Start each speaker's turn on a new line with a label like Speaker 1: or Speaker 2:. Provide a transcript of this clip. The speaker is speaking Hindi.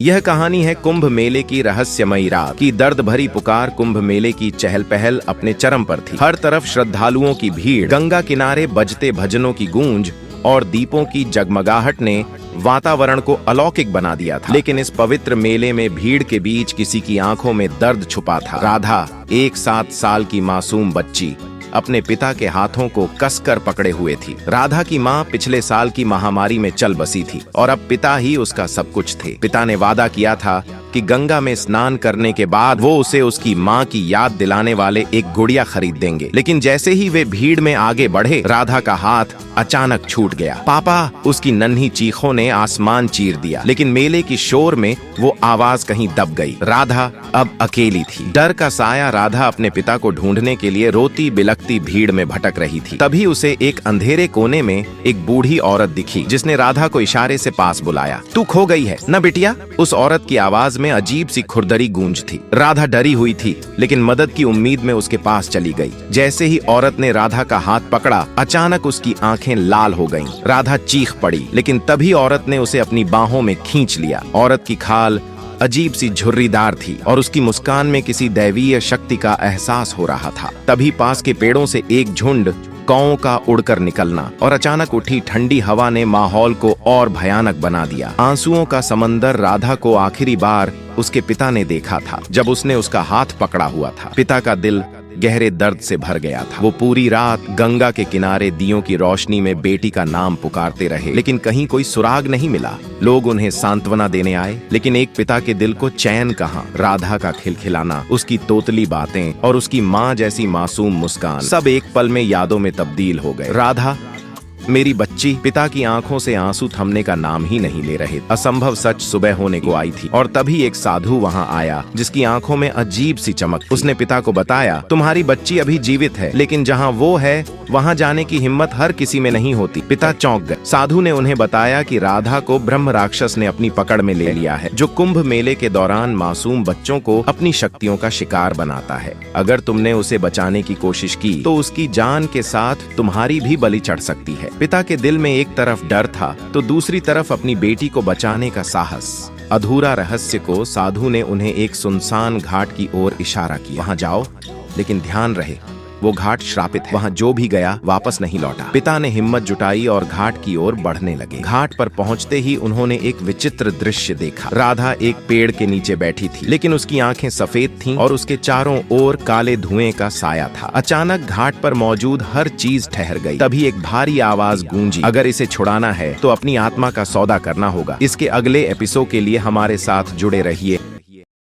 Speaker 1: यह कहानी है कुंभ मेले की रहस्यमयी रात की। दर्द भरी पुकार कुंभ मेले की चहल पहल अपने चरम पर थी। हर तरफ श्रद्धालुओं की भीड़, गंगा किनारे बजते भजनों की गूंज और दीपों की जगमगाहट ने वातावरण को अलौकिक बना दिया था। लेकिन इस पवित्र मेले में भीड़ के बीच किसी की आंखों में दर्द छुपा था। राधा, एक 7 साल की मासूम बच्ची, अपने पिता के हाथों को कसकर पकड़े हुए थी। राधा की माँ पिछले साल की महामारी में चल बसी थी और अब पिता ही उसका सब कुछ थे। पिता ने वादा किया था कि गंगा में स्नान करने के बाद वो उसे उसकी माँ की याद दिलाने वाले एक गुड़िया खरीद देंगे। लेकिन जैसे ही वे भीड़ में आगे बढ़े, राधा का हाथ अचानक छूट गया। पापा! उसकी नन्ही चीखों ने आसमान चीर दिया। लेकिन मेले की शोर में वो आवाज कहीं दब गई। राधा अब अकेली थी। डर का साया राधा अपने पिता को ढूंढने के लिए रोती बिलखती भीड़ में भटक रही थी। तभी उसे एक अंधेरे कोने में एक बूढ़ी औरत दिखी, जिसने राधा को इशारे से पास बुलाया। तू खो गई है न बिटिया? उस औरत की आवाज में अजीब सी खुरदरी गूंज थी। राधा डरी हुई थी, लेकिन मदद की उम्मीद में उसके पास चली गई। जैसे ही औरत ने राधा का हाथ पकड़ा, अचानक उसकी आंखें लाल हो गईं। राधा चीख पड़ी, लेकिन तभी औरत ने उसे अपनी बाहों में खींच लिया। औरत की खाल अजीब सी झुर्रीदार थी और उसकी मुस्कान में किसी दैवीय शक्ति का एहसास हो रहा था। तभी पास के पेड़ों से एक झुंड कौओं का उड़कर निकलना और अचानक उठी ठंडी हवा ने माहौल को और भयानक बना दिया। आंसुओं का समंदर राधा को आखिरी बार उसके पिता ने देखा था, जब उसने उसका हाथ पकड़ा हुआ था। पिता का दिल गहरे दर्द से भर गया था। वो पूरी रात गंगा के किनारे दियों की रोशनी में बेटी का नाम पुकारते रहे, लेकिन कहीं कोई सुराग नहीं मिला। लोग उन्हें सांत्वना देने आए, लेकिन एक पिता के दिल को चैन कहाँ। राधा का खिलखिलाना, उसकी तोतली बातें और उसकी माँ जैसी मासूम मुस्कान, सब एक पल में यादों में तब्दील हो गए। राधा, मेरी बच्ची! पिता की आंखों से आंसू थमने का नाम ही नहीं ले रहे। असंभव सच सुबह होने को आई थी और तभी एक साधु वहां आया, जिसकी आंखों में अजीब सी चमक थी। उसने पिता को बताया, तुम्हारी बच्ची अभी जीवित है, लेकिन जहां वो है वहां जाने की हिम्मत हर किसी में नहीं होती। पिता चौंक गए। साधु ने उन्हें बताया कि राधा को ब्रह्म राक्षस ने अपनी पकड़ में ले लिया है, जो कुंभ मेले के दौरान मासूम बच्चों को अपनी शक्तियों का शिकार बनाता है। अगर तुमने उसे बचाने की कोशिश की तो उसकी जान के साथ तुम्हारी भी बलि चढ़ सकती है। पिता के दिल में एक तरफ डर था तो दूसरी तरफ अपनी बेटी को बचाने का साहस। अधूरा रहस्य को साधु ने उन्हें एक सुनसान घाट की ओर इशारा किया। वहां जाओ, लेकिन ध्यान रहे वो घाट श्रापित है। वहां जो भी गया वापस नहीं लौटा। पिता ने हिम्मत जुटाई और घाट की ओर बढ़ने लगे। घाट पर पहुंचते ही उन्होंने एक विचित्र दृश्य देखा। राधा एक पेड़ के नीचे बैठी थी, लेकिन उसकी आंखें सफेद थीं और उसके चारों ओर काले धुएं का साया था। अचानक घाट पर मौजूद हर चीज ठहर गई। तभी एक भारी आवाज गूंजी, अगर इसे छुड़ाना है तो अपनी आत्मा का सौदा करना होगा। इसके अगले एपिसोड के लिए हमारे साथ जुड़े रहिए।